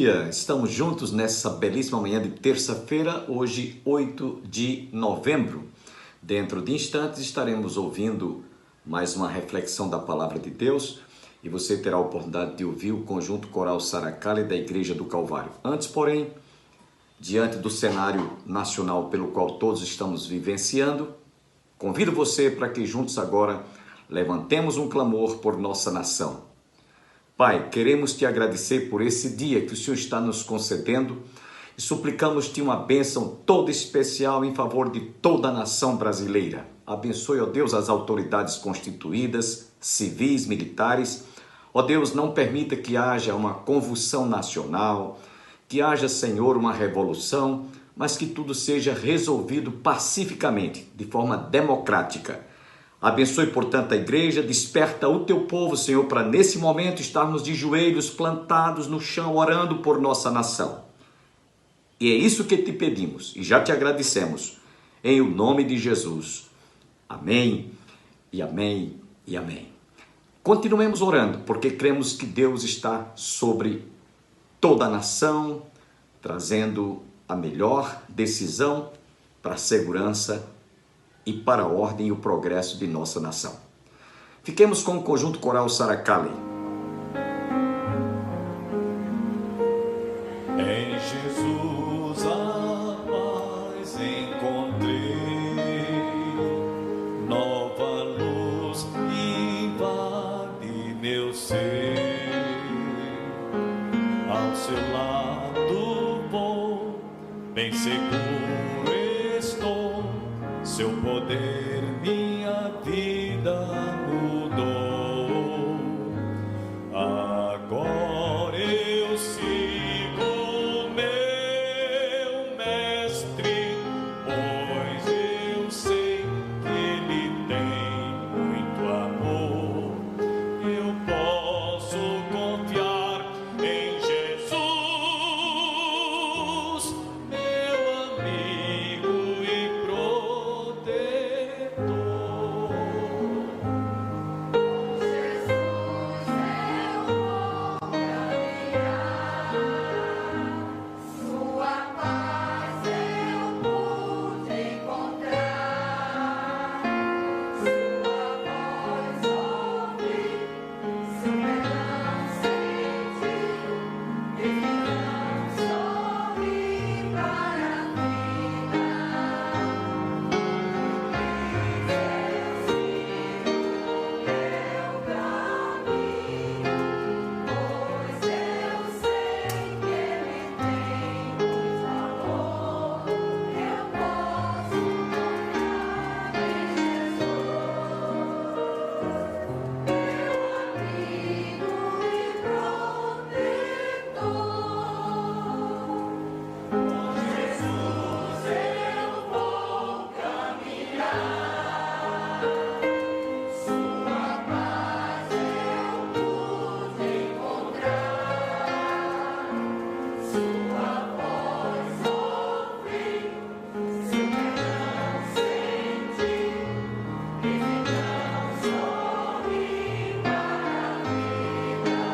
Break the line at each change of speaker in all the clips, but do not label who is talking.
dia! Estamos juntos nessa belíssima manhã de terça-feira, hoje 8 de novembro. Dentro de instantes estaremos ouvindo mais uma reflexão da Palavra de Deus e você terá a oportunidade de ouvir o conjunto coral Saracali da Igreja do Calvário. Antes, porém, diante do cenário nacional pelo qual todos estamos vivenciando, convido você para que juntos agora levantemos um clamor por nossa nação. Pai, queremos te agradecer por esse dia que o Senhor está nos concedendo e suplicamos-te uma bênção toda especial em favor de toda a nação brasileira. Abençoe, ó Deus, as autoridades constituídas, civis, militares. Ó Deus, não permita que haja uma convulsão nacional, que haja, Senhor, uma revolução, mas que tudo seja resolvido pacificamente, de forma democrática. Abençoe, portanto, a igreja, desperta o teu povo, Senhor, para nesse momento estarmos de joelhos plantados no chão, orando por nossa nação. E é isso que te pedimos e já te agradecemos, em o nome de Jesus. Amém, e amém, e amém. Continuemos orando, porque cremos que Deus está sobre toda a nação, trazendo a melhor decisão para a segurança e para a ordem e o progresso de nossa nação. Fiquemos com o conjunto coral Saracali.
Em Jesus a paz encontrei, nova luz invade meu ser, ao seu lado vou, bem seguro estou, seu poder minha vida mudou. Agora eu sigo meu mestre, pois eu sei que ele tem muito amor. Eu posso confiar em Jesus, meu amigo e protetor.
Sua paz eu pude encontrar, sua voz ouvi, seu perdão senti, e não sorri para a vida. Eu sigo meu caminho, pois eu sei que ele tem muito valor. Eu posso confiar em Jesus, meu amigo e protetor. Com Jesus eu vou caminhar, sua paz eu pude encontrar, sua voz ouvi, seu perdão senti, e não sorri para a vida. Parece mais demorar, e Jesus irá voltar. Seu poder verei, e com anjos na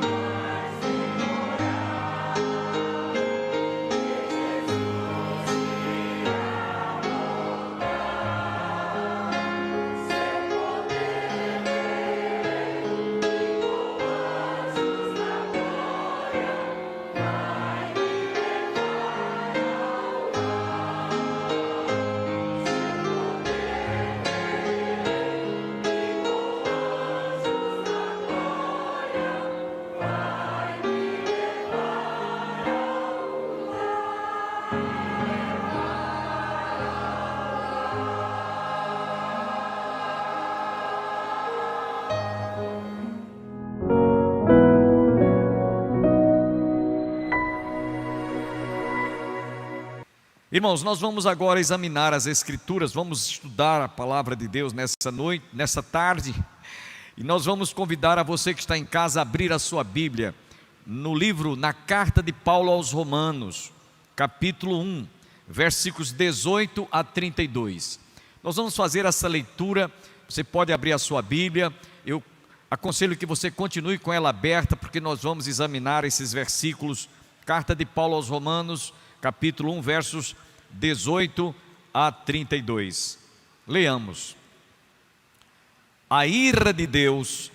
glória vai me levar ao lar. Seu poder verei, e com anjos na glória vai me levar
Irmãos, nós vamos agora examinar as Escrituras, vamos estudar a Palavra de Deus nessa noite, nessa tarde, e nós vamos convidar a você que está em casa a abrir a sua Bíblia no livro, na carta de Paulo aos Romanos, capítulo 1, versículos 18 a 32. Nós vamos fazer essa leitura, você pode abrir a sua Bíblia, eu aconselho que você continue com ela aberta, porque nós vamos examinar esses versículos. Carta de Paulo aos Romanos, capítulo 1, versos 18 a 32. Leamos. A ira de Deus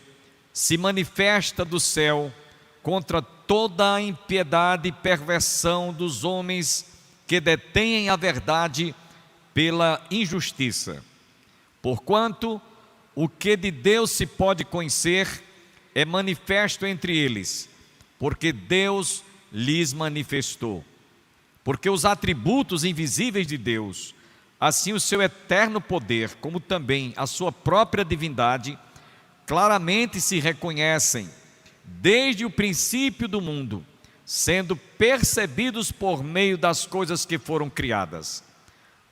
se manifesta do céu contra toda a impiedade e perversão dos homens que detêm a verdade pela injustiça. Porquanto o que de Deus se pode conhecer é manifesto entre eles, porque Deus lhes manifestou. Porque os atributos invisíveis de Deus, assim o seu eterno poder, como também a sua própria divindade, claramente se reconhecem desde o princípio do mundo, sendo percebidos por meio das coisas que foram criadas.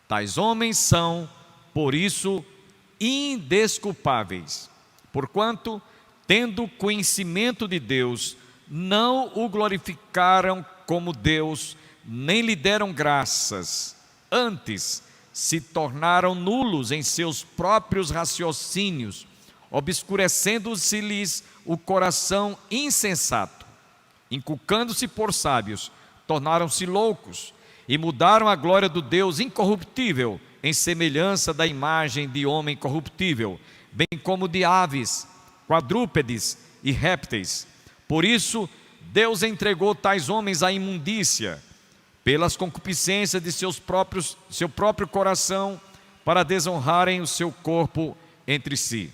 Tais homens são, por isso, indesculpáveis, porquanto, tendo conhecimento de Deus, não o glorificaram como Deus, nem lhe deram graças, antes se tornaram nulos em seus próprios raciocínios, obscurecendo-se-lhes o coração insensato, inculcando-se por sábios, tornaram-se loucos e mudaram a glória do Deus incorruptível em semelhança da imagem de homem corruptível, bem como de aves, quadrúpedes e répteis. Por isso, Deus entregou tais homens à imundícia, pelas concupiscências de seu próprio coração, para desonrarem o seu corpo entre si.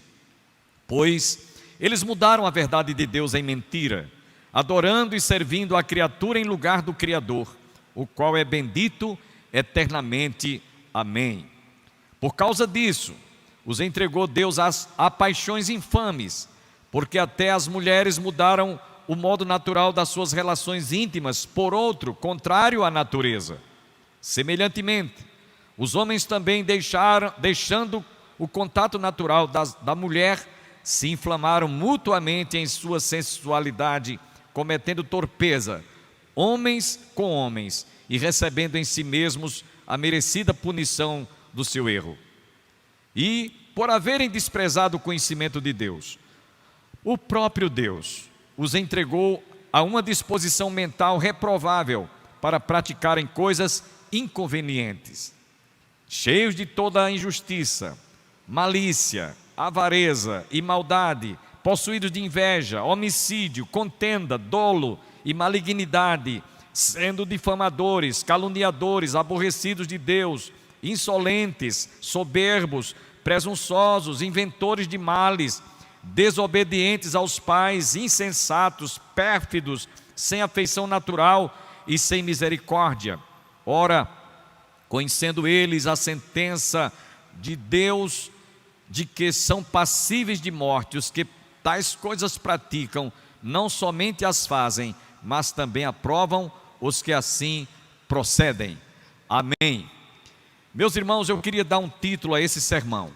Pois eles mudaram a verdade de Deus em mentira, adorando e servindo a criatura em lugar do Criador, o qual é bendito eternamente. Amém. Por causa disso, os entregou Deus a paixões infames, porque até as mulheres mudaram o modo natural das suas relações íntimas por outro, contrário à natureza. Semelhantemente, os homens também deixando o contato natural da mulher, se inflamaram mutuamente em sua sensualidade, cometendo torpeza, homens com homens, e recebendo em si mesmos a merecida punição do seu erro. E, por haverem desprezado o conhecimento de Deus, o próprio Deus os entregou a uma disposição mental reprovável para praticarem coisas inconvenientes, cheios de toda a injustiça, malícia, avareza e maldade, possuídos de inveja, homicídio, contenda, dolo e malignidade, sendo difamadores, caluniadores, aborrecidos de Deus, insolentes, soberbos, presunçosos, inventores de males, desobedientes aos pais, insensatos, pérfidos, sem afeição natural e sem misericórdia. Ora, conhecendo eles a sentença de Deus, de que são passíveis de morte, os que tais coisas praticam, não somente as fazem, mas também aprovam os que assim procedem. Amém. Meus irmãos, eu queria dar um título a esse sermão.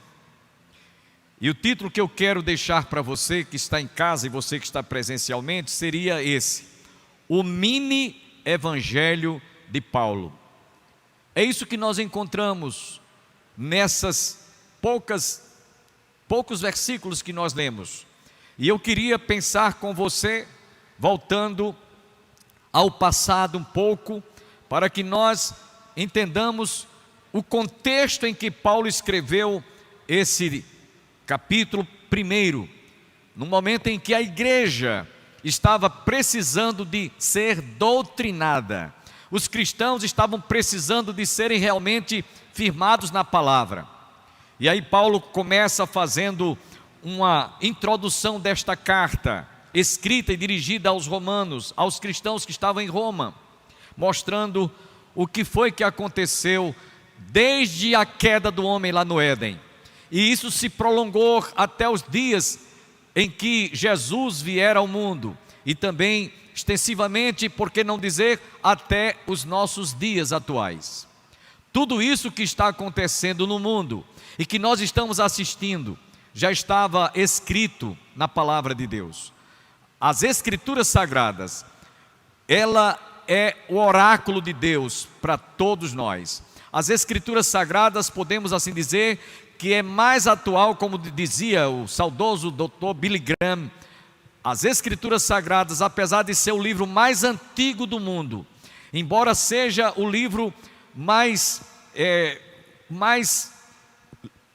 E o título que eu quero deixar para você que está em casa e você que está presencialmente seria esse: o mini evangelho de Paulo. É isso que nós encontramos nessas poucos versículos que nós lemos. E eu queria pensar com você, voltando ao passado um pouco, para que nós entendamos o contexto em que Paulo escreveu esse capítulo 1, no momento em que a igreja estava precisando de ser doutrinada. Os cristãos estavam precisando de serem realmente firmados na palavra. E aí Paulo começa fazendo uma introdução desta carta, escrita e dirigida aos romanos, aos cristãos que estavam em Roma, mostrando o que foi que aconteceu desde a queda do homem lá no Éden. E isso se prolongou até os dias em que Jesus vier ao mundo, e também extensivamente, por que não dizer, até os nossos dias atuais. Tudo isso que está acontecendo no mundo e que nós estamos assistindo, já estava escrito na palavra de Deus. As Escrituras Sagradas, ela é o oráculo de Deus para todos nós. As Escrituras Sagradas, podemos assim dizer, que é mais atual, como dizia o saudoso Dr. Billy Graham, as Escrituras Sagradas, apesar de ser o livro mais antigo do mundo, embora seja o livro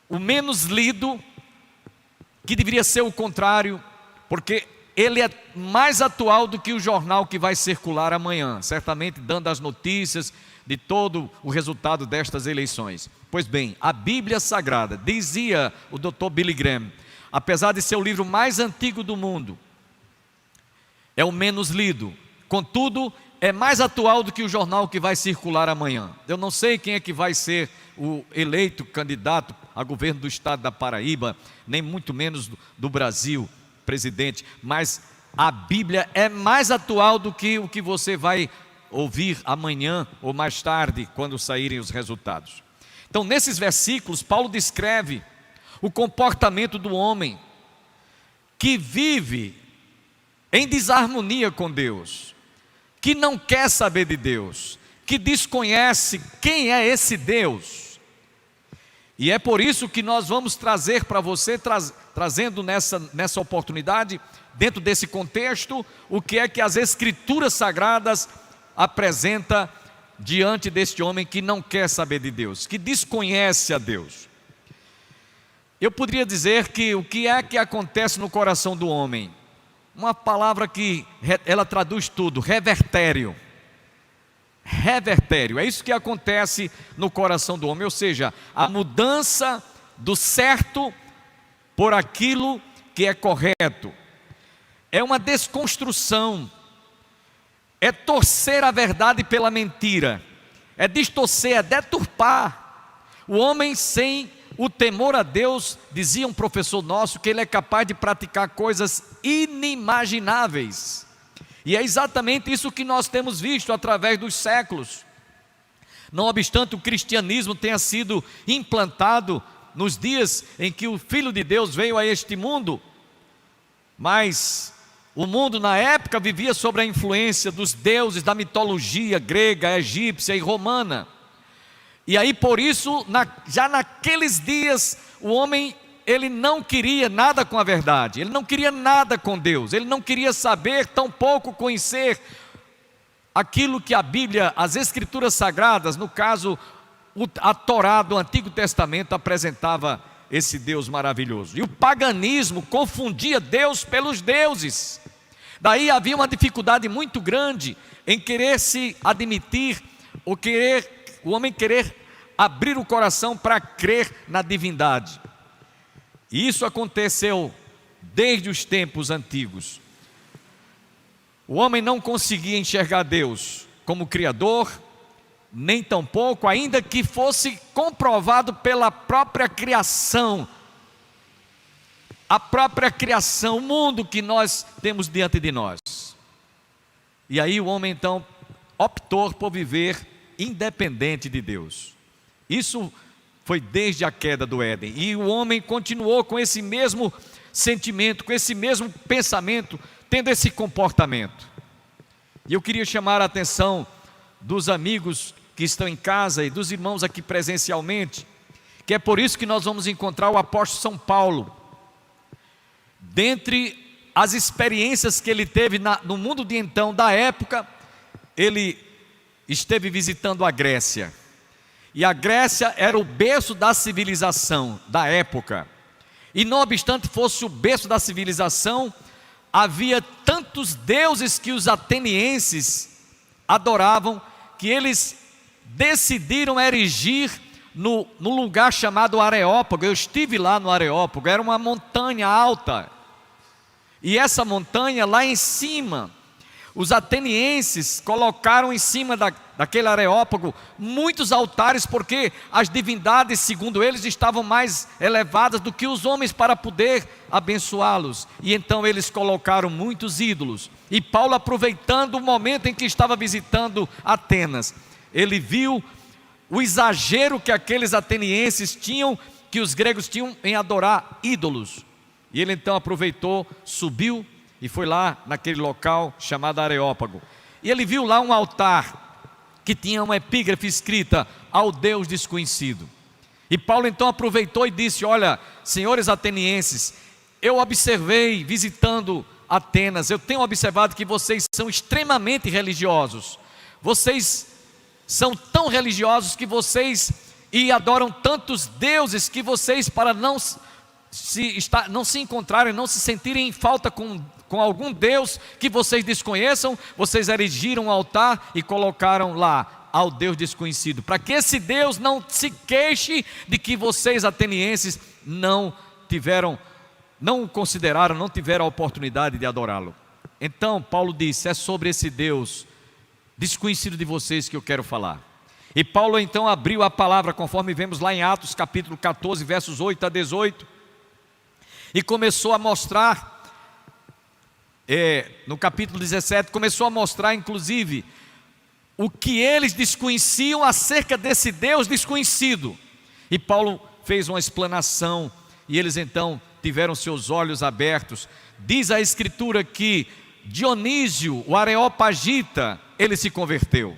o menos lido, que deveria ser o contrário, porque ele é mais atual do que o jornal que vai circular amanhã, certamente dando as notícias de todo o resultado destas eleições. Pois bem, a Bíblia Sagrada, dizia o Dr. Billy Graham, apesar de ser o livro mais antigo do mundo, é o menos lido, contudo, é mais atual do que o jornal que vai circular amanhã. Eu não sei quem é que vai ser o eleito candidato a governo do estado da Paraíba, nem muito menos do Brasil, presidente, mas a Bíblia é mais atual do que o que você vai ouvir amanhã ou mais tarde, quando saírem os resultados. Então, nesses versículos, Paulo descreve o comportamento do homem que vive em desarmonia com Deus, que não quer saber de Deus, que desconhece quem é esse Deus. E é por isso que nós vamos trazer para você, trazendo nessa oportunidade, dentro desse contexto, o que é que as Escrituras Sagradas apresenta diante deste homem que não quer saber de Deus, que desconhece a Deus. Eu poderia dizer que o que é que acontece no coração do homem? Uma palavra que ela traduz tudo: revertério. Revertério, é isso que acontece no coração do homem, ou seja, a mudança do certo por aquilo que é correto. É uma desconstrução, é torcer a verdade pela mentira, é distorcer, é deturpar. O homem sem o temor a Deus, dizia um professor nosso, que ele é capaz de praticar coisas inimagináveis. E é exatamente isso que nós temos visto através dos séculos. Não obstante o cristianismo tenha sido implantado nos dias em que o Filho de Deus veio a este mundo, mas o mundo na época vivia sob a influência dos deuses da mitologia grega, egípcia e romana. E aí por isso, já naqueles dias, o homem, ele não queria nada com a verdade, ele não queria nada com Deus, ele não queria saber, tampouco conhecer aquilo que a Bíblia, as Escrituras Sagradas, no caso a Torá do Antigo Testamento, apresentava esse Deus maravilhoso. E o paganismo confundia Deus pelos deuses. Daí havia uma dificuldade muito grande em querer se admitir, o homem querer abrir o coração para crer na divindade. E isso aconteceu desde os tempos antigos. O homem não conseguia enxergar Deus como Criador, nem tampouco, ainda que fosse comprovado pela própria criação, a própria criação, o mundo que nós temos diante de nós. E aí o homem então optou por viver independente de Deus. Isso foi desde a queda do Éden, e o homem continuou com esse mesmo sentimento, com esse mesmo pensamento, tendo esse comportamento. E eu queria chamar a atenção dos amigos que estão em casa e dos irmãos aqui presencialmente, que é por isso que nós vamos encontrar o apóstolo São Paulo. Dentre as experiências que ele teve no mundo de então, da época, ele esteve visitando a Grécia. E a Grécia era o berço da civilização da época. E não obstante fosse o berço da civilização, havia tantos deuses que os atenienses adoravam, que eles decidiram erigir no lugar chamado Areópago. Eu estive lá no Areópago, era uma montanha alta. E essa montanha lá em cima, os atenienses colocaram em cima daquele Areópago muitos altares, porque as divindades, segundo eles, estavam mais elevadas do que os homens para poder abençoá-los. E então eles colocaram muitos ídolos. E Paulo, aproveitando o momento em que estava visitando Atenas, ele viu o exagero que aqueles atenienses tinham, que os gregos tinham em adorar ídolos. E ele então aproveitou, subiu e foi lá naquele local chamado Areópago. E ele viu lá um altar que tinha uma epígrafe escrita: ao Deus desconhecido. E Paulo então aproveitou e disse: olha, senhores atenienses, eu observei visitando Atenas, eu tenho observado que vocês são extremamente religiosos. Vocês são tão religiosos que vocês adoram tantos deuses que vocês, para não se encontrarem, não se sentirem em falta com algum Deus que vocês desconheçam, vocês erigiram um altar e colocaram lá ao Deus desconhecido, para que esse Deus não se queixe de que vocês atenienses não o consideraram, não tiveram a oportunidade de adorá-lo. Então Paulo disse: é sobre esse Deus desconhecido de vocês que eu quero falar. E Paulo então abriu a palavra, conforme vemos lá em Atos capítulo 14, versos 8 a 18, e começou a mostrar, no capítulo 17, começou a mostrar inclusive o que eles desconheciam acerca desse Deus desconhecido. E Paulo fez uma explanação, e eles então tiveram seus olhos abertos. Diz a Escritura que Dionísio, o Areopagita, ele se converteu,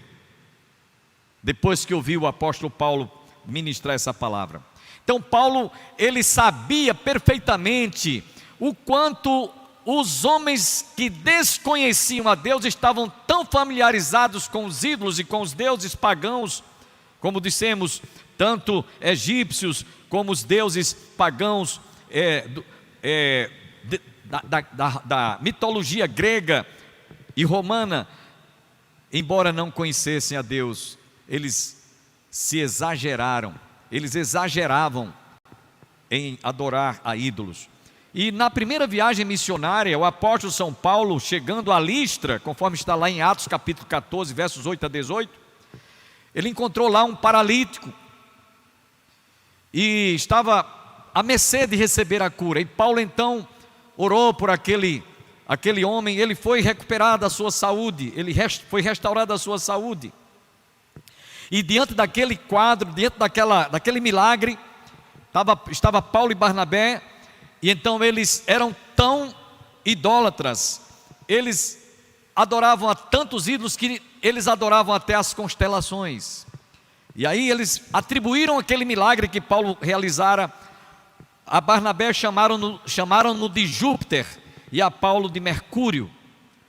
depois que ouviu o apóstolo Paulo ministrar essa palavra. Então Paulo, ele sabia perfeitamente o quanto os homens que desconheciam a Deus estavam tão familiarizados com os ídolos e com os deuses pagãos, como dissemos, tanto egípcios como os deuses pagãos da mitologia grega e romana. Embora não conhecessem a Deus, eles exageravam em adorar a ídolos. E na primeira viagem missionária, o apóstolo São Paulo, chegando a Listra, conforme está lá em Atos capítulo 14, versos 8 a 18, ele encontrou lá um paralítico, e estava à mercê de receber a cura. E Paulo então orou por aquele homem, ele foi recuperado a sua saúde, foi restaurada a sua saúde. E diante daquele quadro, diante daquele milagre, estava Paulo e Barnabé. E então eles eram tão idólatras, eles adoravam a tantos ídolos que eles adoravam até as constelações. E aí eles atribuíram aquele milagre que Paulo realizara a Barnabé, chamaram-no de Júpiter, e a Paulo de Mercúrio.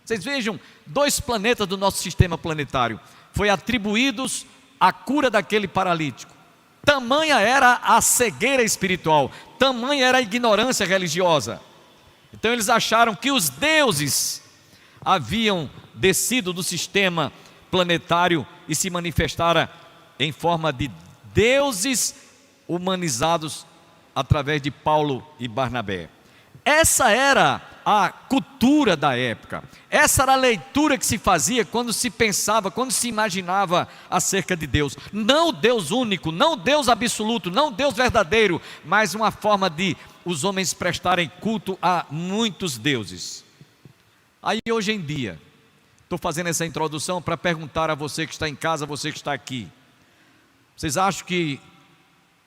Vocês vejam, 2 planetas do nosso sistema planetário foi atribuídos à cura daquele paralítico. Tamanha era a cegueira espiritual, tamanha era a ignorância religiosa. Então eles acharam que os deuses haviam descido do sistema planetário e se manifestaram em forma de deuses humanizados através de Paulo e Barnabé. Essa era a cultura da época, essa era a leitura que se fazia quando se pensava, quando se imaginava acerca de Deus. Não o Deus único, não o Deus absoluto, não o Deus verdadeiro, mas uma forma de os homens prestarem culto a muitos deuses. Aí hoje em dia, estou fazendo essa introdução para perguntar a você que está em casa, você que está aqui: vocês acham que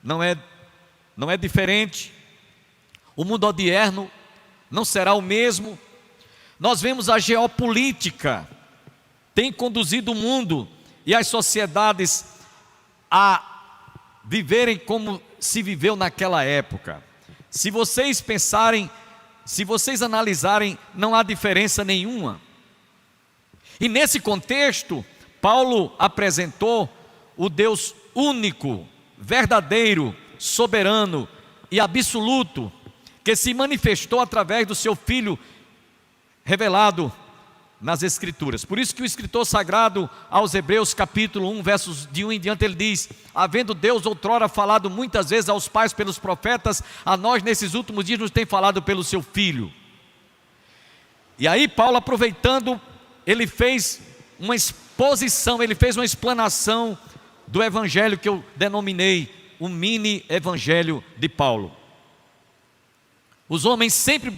não é diferente? O mundo odierno não será o mesmo? Nós vemos a geopolítica tem conduzido o mundo e as sociedades a viverem como se viveu naquela época. Se vocês pensarem, se vocês analisarem, não há diferença nenhuma. E nesse contexto, Paulo apresentou o Deus único, verdadeiro, soberano e absoluto, que se manifestou através do seu Filho revelado nas Escrituras. Por isso que o escritor sagrado aos Hebreus capítulo 1, versos de 1 em diante, ele diz: havendo Deus outrora falado muitas vezes aos pais pelos profetas, a nós nesses últimos dias nos tem falado pelo seu Filho. E aí Paulo, aproveitando, ele fez uma exposição, ele fez uma explanação do evangelho que eu denominei o mini evangelho de Paulo. Os homens sempre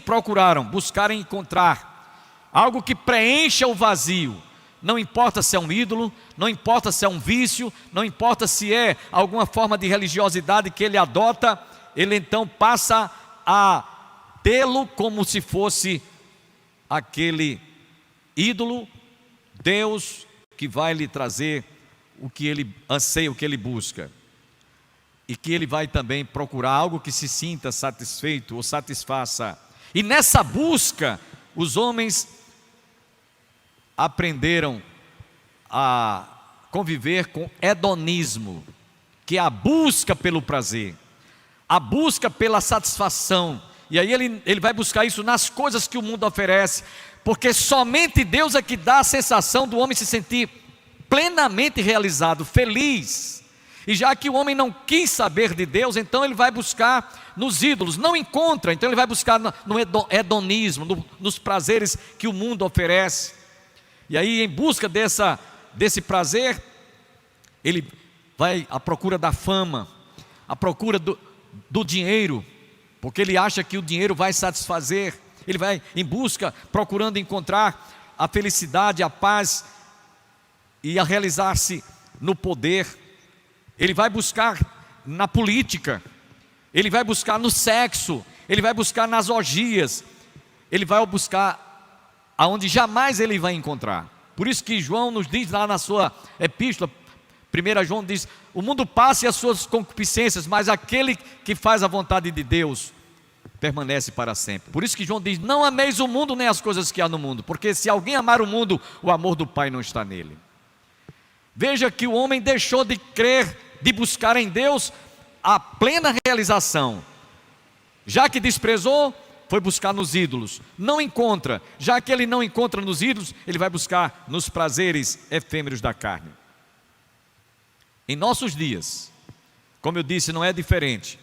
buscaram encontrar algo que preencha o vazio. Não importa se é um ídolo, não importa se é um vício, não importa se é alguma forma de religiosidade que ele adota, ele então passa a tê-lo como se fosse aquele ídolo, Deus que vai lhe trazer o que ele anseia, o que ele busca. e que ele vai também procurar algo que se sinta satisfeito ou satisfaça. E nessa busca, os homens aprenderam a conviver com hedonismo, que é a busca pelo prazer, a busca pela satisfação. E aí ele vai buscar isso nas coisas que o mundo oferece, porque somente Deus é que dá a sensação do homem se sentir plenamente realizado, feliz. E já que o homem não quis saber de Deus, então ele vai buscar nos ídolos, não encontra, então ele vai buscar no hedonismo, nos prazeres que o mundo oferece. E aí, em busca desse prazer, ele vai à procura da fama, à procura do dinheiro, porque ele acha que o dinheiro vai satisfazer. Ele vai em busca, procurando encontrar a felicidade, a paz e a realizar-se no poder. Ele vai buscar na política, ele vai buscar no sexo, ele vai buscar nas orgias, ele vai buscar aonde jamais ele vai encontrar. Por isso que João nos diz lá na sua epístola, 1 João diz: o mundo passa e as suas concupiscências, mas aquele que faz a vontade de Deus permanece para sempre. Por isso que João diz: não ameis o mundo nem as coisas que há no mundo, porque se alguém amar o mundo, o amor do Pai não está nele. Veja que o homem deixou de crer, de buscar em Deus a plena realização. Já que desprezou, foi buscar nos ídolos. Não encontra. Já que ele não encontra nos ídolos, ele vai buscar nos prazeres efêmeros da carne. Em nossos dias, como eu disse, não é diferente.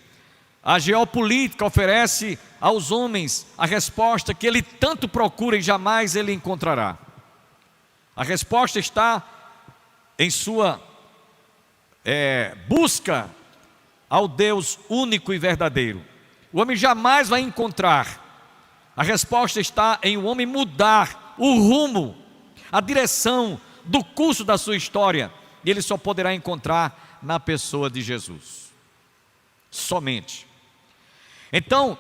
A geopolítica oferece aos homens a resposta que ele tanto procura e jamais ele encontrará. A resposta está em sua busca ao Deus único e verdadeiro. O homem jamais vai encontrar. A resposta está em o homem mudar o rumo, a direção do curso da sua história. E ele só poderá encontrar na pessoa de Jesus. Somente. Então,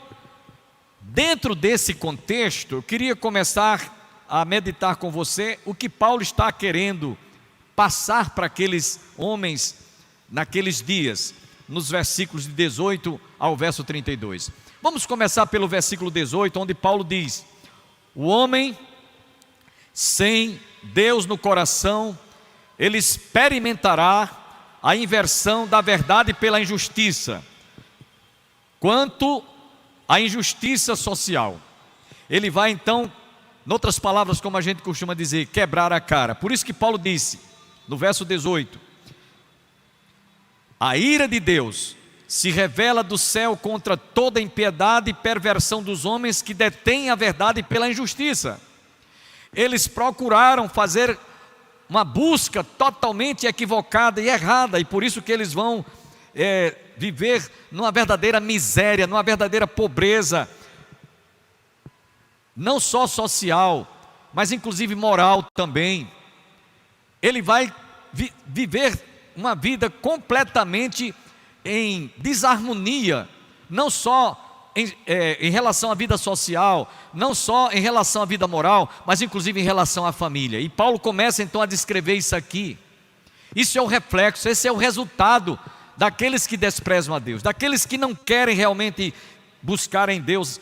dentro desse contexto, eu queria começar a meditar com você o que Paulo está querendo passar para aqueles homens naqueles dias, nos versículos de 18 ao verso 32. Vamos começar pelo versículo 18, onde Paulo diz: o homem sem Deus no coração, ele experimentará a inversão da verdade pela injustiça. Quanto à injustiça social, ele vai então, em outras palavras, como a gente costuma dizer, quebrar a cara. Por isso que Paulo disse, no verso 18: a ira de Deus se revela do céu contra toda impiedade e perversão dos homens que detêm a verdade pela injustiça. Eles procuraram fazer uma busca totalmente equivocada e errada, e por isso que eles vão viver numa verdadeira miséria, numa verdadeira pobreza, não só social, mas inclusive moral também. Ele vai viver uma vida completamente em desarmonia, não só em relação à vida social, não só em relação à vida moral, mas inclusive em relação à família. E Paulo começa então a descrever isso aqui. Isso é o reflexo, esse é o resultado daqueles que desprezam a Deus, daqueles que não querem realmente buscar em Deus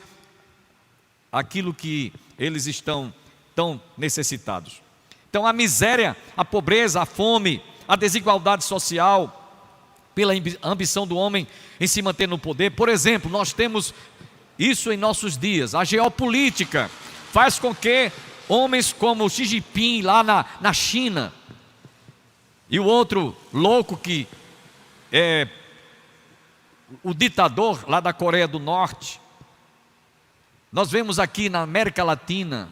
aquilo que eles estão tão necessitados. Então a miséria, a pobreza, a fome, a desigualdade social, pela ambição do homem em se manter no poder. Por exemplo, nós temos isso em nossos dias. A geopolítica faz com que homens como Xi Jinping lá na China, e o outro louco que é o ditador lá da Coreia do Norte, nós vemos aqui na América Latina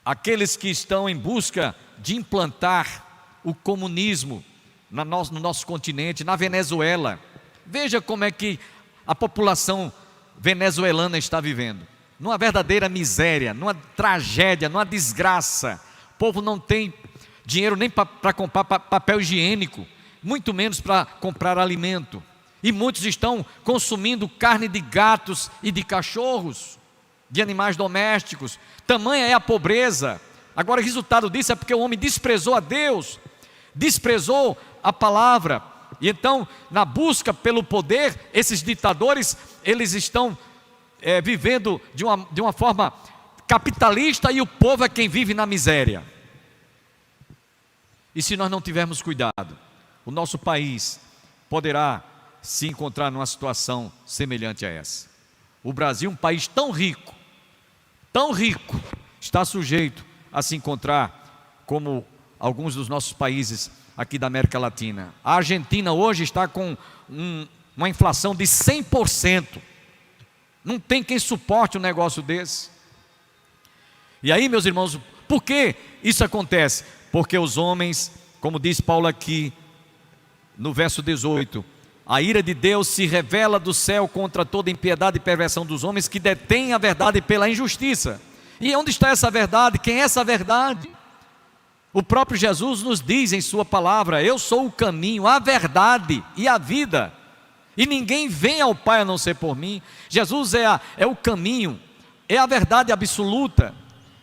aqueles que estão em busca de implantar o comunismo no nosso continente, na Venezuela. Veja como é que a população venezuelana está vivendo, numa verdadeira miséria, numa tragédia, numa desgraça. O povo não tem dinheiro nem para comprar papel higiênico, muito menos para comprar alimento. E muitos estão consumindo carne de gatos e de cachorros, de animais domésticos. Tamanha é a pobreza. Agora o resultado disso é porque o homem desprezou a Deus, desprezou a palavra, E então, na busca pelo poder, esses ditadores, eles estão vivendo de uma forma capitalista, e o povo é quem vive na miséria. E se nós não tivermos cuidado, o nosso país poderá se encontrar numa situação semelhante a essa. O Brasil, um país tão rico, está sujeito a se encontrar como alguns dos nossos países aqui da América Latina. A Argentina hoje está com uma inflação de 100%. Não tem quem suporte um negócio desse. E aí, meus irmãos, por que isso acontece? Porque os homens, como diz Paulo aqui no verso 18, a ira de Deus se revela do céu contra toda impiedade e perversão dos homens que detêm a verdade pela injustiça. E onde está essa verdade? Quem é essa verdade? O próprio Jesus nos diz em sua palavra: eu sou o caminho, a verdade e a vida, e ninguém vem ao Pai a não ser por mim. Jesus é o caminho, é a verdade absoluta,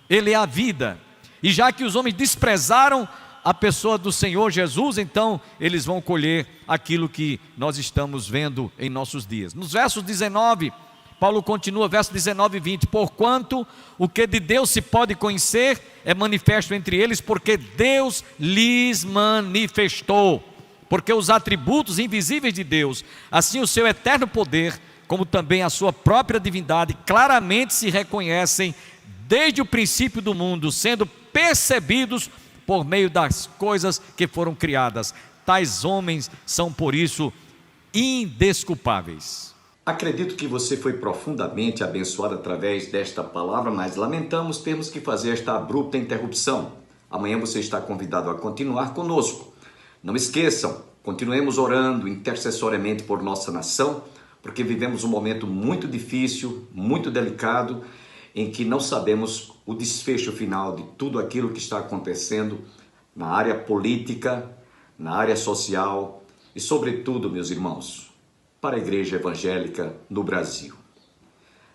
Ele é a vida. E já que os homens desprezaram a pessoa do Senhor Jesus, então eles vão colher aquilo que nós estamos vendo em nossos dias. Nos versos 19, Paulo continua, versos 19 e 20: porquanto o que de Deus se pode conhecer é manifesto entre eles, porque Deus lhes manifestou. Porque os atributos invisíveis de Deus, assim o seu eterno poder, como também a sua própria divindade, claramente se reconhecem desde o princípio do mundo, sendo percebidos por meio das coisas que foram criadas. Tais homens são, por isso, indesculpáveis.
Acredito que você foi profundamente abençoado através desta palavra, mas lamentamos termos que fazer esta abrupta interrupção. Amanhã você está convidado a continuar conosco. Não esqueçam, continuemos orando intercessoriamente por nossa nação, porque vivemos um momento muito difícil, muito delicado, em que não sabemos o desfecho final de tudo aquilo que está acontecendo na área política, na área social e, sobretudo, meus irmãos, para a igreja evangélica no Brasil.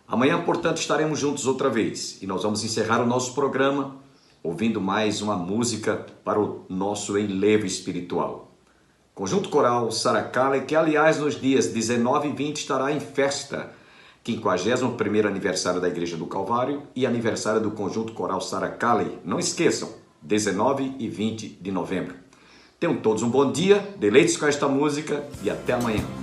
Amanhã, portanto, estaremos juntos outra vez e nós vamos encerrar o nosso programa ouvindo mais uma música para o nosso enlevo espiritual. Conjunto Coral Saracale, que aliás nos dias 19 e 20 estará em festa, 51º aniversário da Igreja do Calvário e aniversário do Conjunto Coral Saracale. Não esqueçam, 19 e 20 de novembro. Tenham todos um bom dia, deleites com esta música e até amanhã.